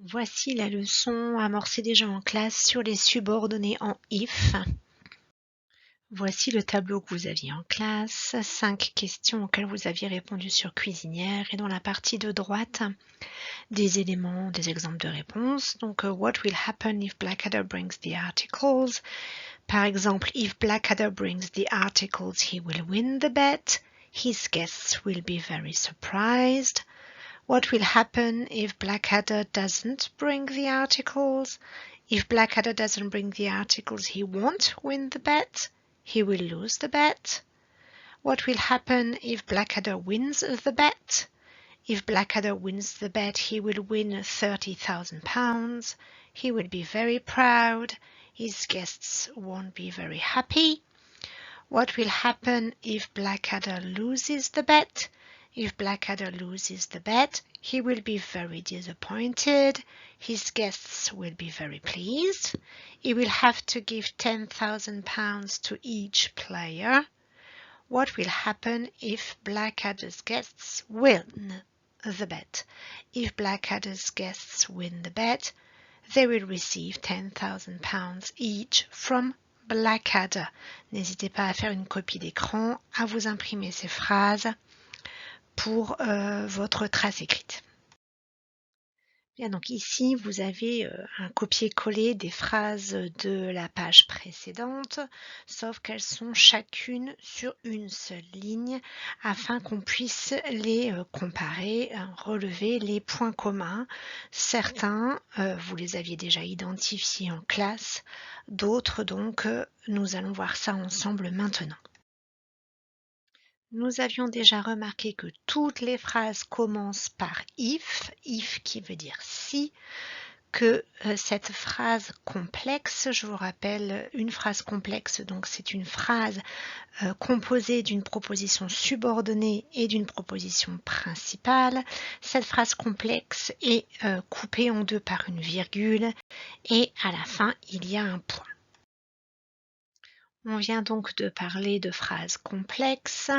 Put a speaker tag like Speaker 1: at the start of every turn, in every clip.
Speaker 1: Voici la leçon amorcée déjà en classe sur les subordonnés en if. Voici le tableau que vous aviez en classe, 5 questions auxquelles vous aviez répondu sur cuisinière et dans la partie de droite, des éléments, des exemples de réponses. Donc, what will happen if Blackadder brings the articles? Par exemple, if Blackadder brings the articles, he will win the bet. His guests will be very surprised. What will happen if Blackadder doesn't bring the articles? If Blackadder doesn't bring the articles, he won't win the bet. He will lose the bet. What will happen if Blackadder wins the bet? If Blackadder wins the bet, he will win £30,000. He will be very proud. His guests won't be very happy. What will happen if Blackadder loses the bet? If Blackadder loses the bet, he will be very disappointed. His guests will be very pleased. He will have to give £10,000 to each player. What will happen if Blackadder's guests win the bet? If Blackadder's guests win the bet, they will receive £10,000 each from Blackadder. N'hésitez pas à faire une copie d'écran, à vous imprimer ces phrases pour votre trace écrite. Bien, donc ici, vous avez un copier-coller des phrases de la page précédente, sauf qu'elles sont chacune sur une seule ligne afin qu'on puisse les comparer, relever les points communs. Certains, vous les aviez déjà identifiés en classe, d'autres donc, nous allons voir ça ensemble maintenant. Nous avions déjà remarqué que toutes les phrases commencent par if qui veut dire si, que cette phrase complexe, je vous rappelle, une phrase complexe, donc c'est une phrase composée d'une proposition subordonnée et d'une proposition principale. Cette phrase complexe est coupée en deux par une virgule et à la fin, il y a un point. On vient donc de parler de phrases complexes.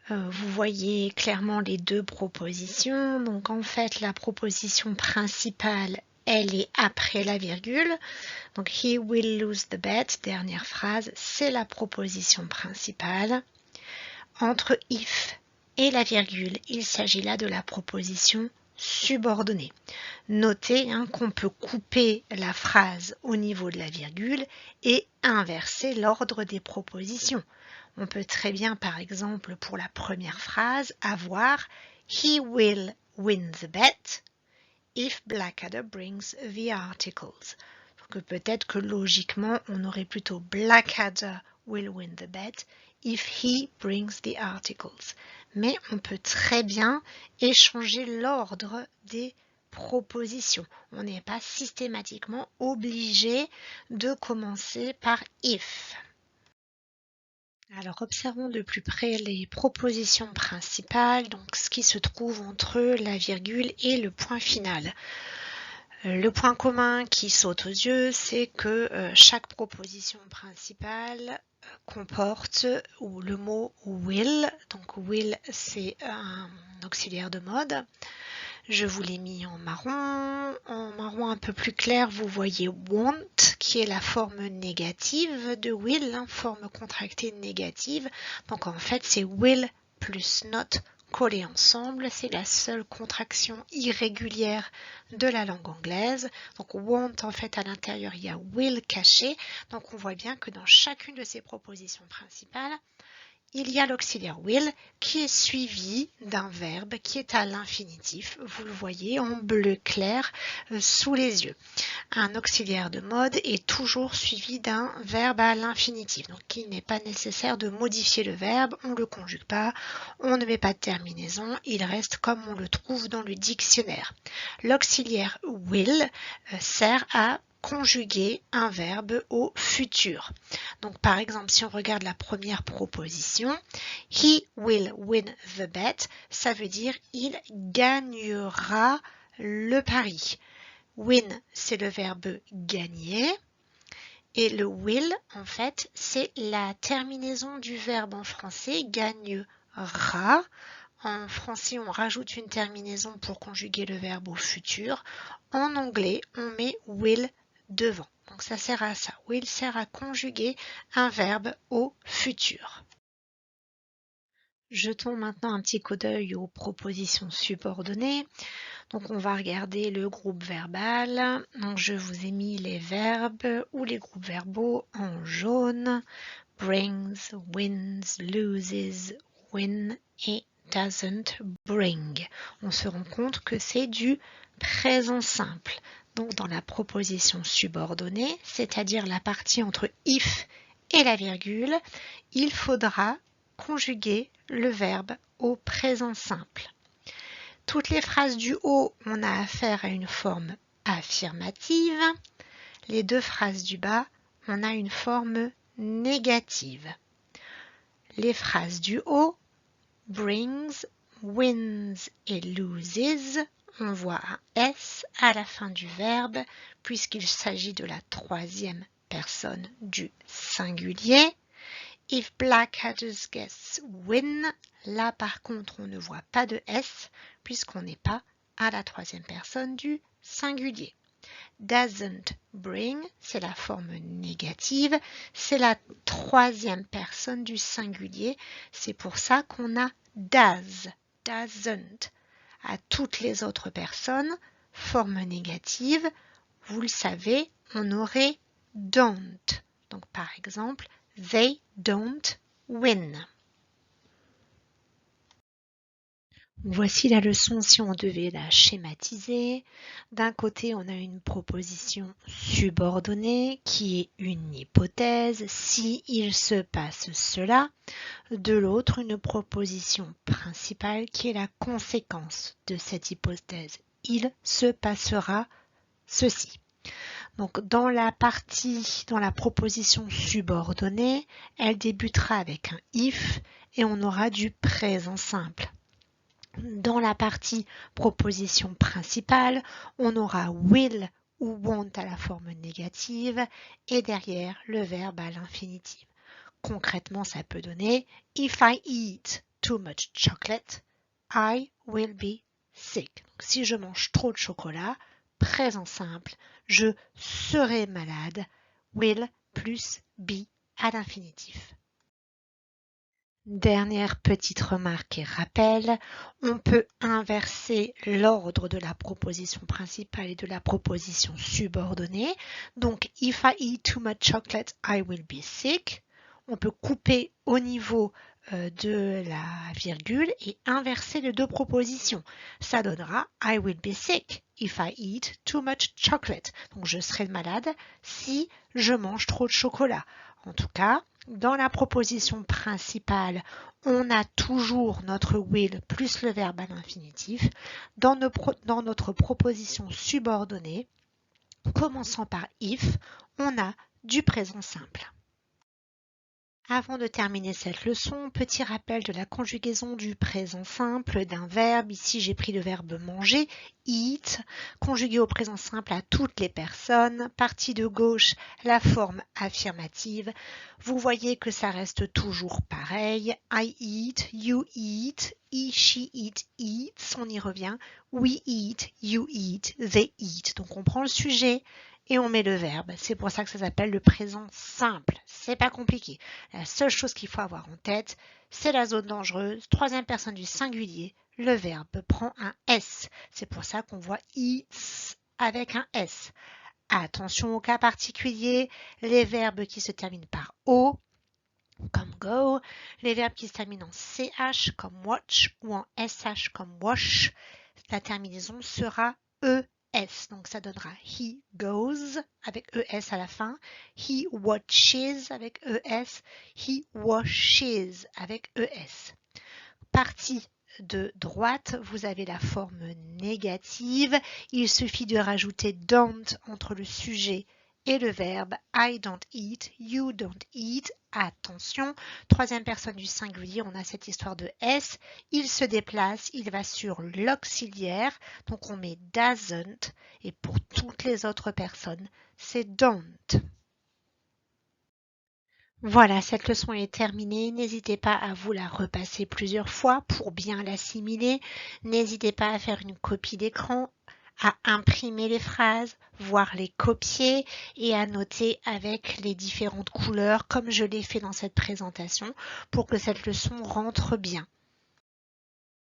Speaker 1: Vous voyez clairement les deux propositions. Donc en fait, la proposition principale, elle est après la virgule. Donc he will lose the bet, dernière phrase, c'est la proposition principale. Entre if et la virgule, il s'agit là de la proposition subordonnée. Notez qu'on peut couper la phrase au niveau de la virgule et inverser l'ordre des propositions. On peut très bien, par exemple, pour la première phrase, avoir He will win the bet if Blackadder brings the articles. Donc peut-être que logiquement, on aurait plutôt Blackadder will win the bet if he brings the articles. Mais on peut très bien échanger l'ordre des propositions. On n'est pas systématiquement obligé de commencer par if. Alors observons de plus près les propositions principales, donc ce qui se trouve entre la virgule et le point final. Le point commun qui saute aux yeux, c'est que chaque proposition principale comporte le mot will. Donc will, c'est un auxiliaire de mode. Je vous l'ai mis en marron. En marron un peu plus clair, vous voyez want, qui est la forme négative de will, forme contractée négative. Donc en fait, c'est will plus not collés ensemble. C'est la seule contraction irrégulière de la langue anglaise. Donc want, en fait, à l'intérieur, il y a will caché. Donc on voit bien que dans chacune de ces propositions principales, il y a l'auxiliaire will qui est suivi d'un verbe qui est à l'infinitif. Vous le voyez en bleu clair sous les yeux. Un auxiliaire de mode est toujours suivi d'un verbe à l'infinitif. Donc il n'est pas nécessaire de modifier le verbe, on ne le conjugue pas, on ne met pas de terminaison, il reste comme on le trouve dans le dictionnaire. L'auxiliaire will sert à conjuguer un verbe au futur. Donc par exemple, si on regarde la première proposition, he will win the bet, ça veut dire il gagnera le pari. Win, c'est le verbe gagner. Et le will, en fait, c'est la terminaison du verbe en français gagnera En français, on rajoute une terminaison pour conjuguer le verbe au futur. En anglais, on met will devant. Donc ça sert à ça. Will sert à conjuguer un verbe au futur. Jetons maintenant un petit coup d'œil aux propositions subordonnées. Donc on va regarder le groupe verbal. Donc je vous ai mis les verbes ou les groupes verbaux en jaune. Brings, wins, loses, win et doesn't bring. On se rend compte que c'est du présent simple. Donc dans la proposition subordonnée, c'est-à-dire la partie entre if et la virgule, il faudra conjuguer le verbe au présent simple. Toutes les phrases du haut, on a affaire à une forme affirmative. Les deux phrases du bas, on a une forme négative. Les phrases du haut, brings, wins et loses, on voit un S à la fin du verbe puisqu'il s'agit de la troisième personne du singulier. If Blackadder's guests win, là par contre on ne voit pas de S puisqu'on n'est pas à la troisième personne du singulier. Doesn't bring, c'est la forme négative, c'est la troisième personne du singulier, c'est pour ça qu'on a does, doesn't. À toutes les autres personnes, forme négative, vous le savez, on aurait don't. Donc par exemple, they don't win. Voici la leçon si on devait la schématiser. D'un côté, on a une proposition subordonnée qui est une hypothèse si il se passe cela. De l'autre, une proposition principale qui est la conséquence de cette hypothèse. Il se passera ceci. Donc dans la proposition subordonnée, elle débutera avec un if et on aura du présent simple. Dans la partie proposition principale, on aura will ou want à la forme négative et derrière le verbe à l'infinitif. Concrètement, ça peut donner If I eat too much chocolate, I will be sick. Donc, si je mange trop de chocolat, présent simple, je serai malade, will plus be à l'infinitif. Dernière petite remarque et rappel, on peut inverser l'ordre de la proposition principale et de la proposition subordonnée. Donc, if I eat too much chocolate, I will be sick. On peut couper au niveau de la virgule et inverser les deux propositions. Ça donnera I will be sick if I eat too much chocolate. Donc, je serai malade si je mange trop de chocolat. En tout cas, dans la proposition principale, on a toujours notre will plus le verbe à l'infinitif. Dans notre proposition subordonnée, commençant par if, on a du présent simple. Avant de terminer cette leçon, petit rappel de la conjugaison du présent simple d'un verbe. Ici, j'ai pris le verbe manger, eat, conjugué au présent simple à toutes les personnes. Partie de gauche, la forme affirmative. Vous voyez que ça reste toujours pareil. I eat, you eat, he, she eat, eats. On y revient. We eat, you eat, they eat. Donc, on prend le sujet et on met le verbe. C'est pour ça que ça s'appelle le présent simple. C'est pas compliqué. La seule chose qu'il faut avoir en tête, c'est la zone dangereuse. Troisième personne du singulier, le verbe prend un S. C'est pour ça qu'on voit eats avec un S. Attention au cas particulier, les verbes qui se terminent par O, comme go, les verbes qui se terminent en CH comme watch ou en SH comme wash, la terminaison sera ES. Donc ça donnera he goes avec ES à la fin, he watches avec ES, he washes avec ES. Partie de droite, vous avez la forme négative. Il suffit de rajouter don't entre le sujet et le verbe. I don't eat, you don't eat. Attention, troisième personne du singulier, on a cette histoire de S. Il se déplace, il va sur l'auxiliaire. Donc on met doesn't. Et pour toutes les autres personnes, c'est don't. Voilà, cette leçon est terminée. N'hésitez pas à vous la repasser plusieurs fois pour bien l'assimiler. N'hésitez pas à faire une copie d'écran, à imprimer les phrases, voire les copier et à noter avec les différentes couleurs comme je l'ai fait dans cette présentation pour que cette leçon rentre bien.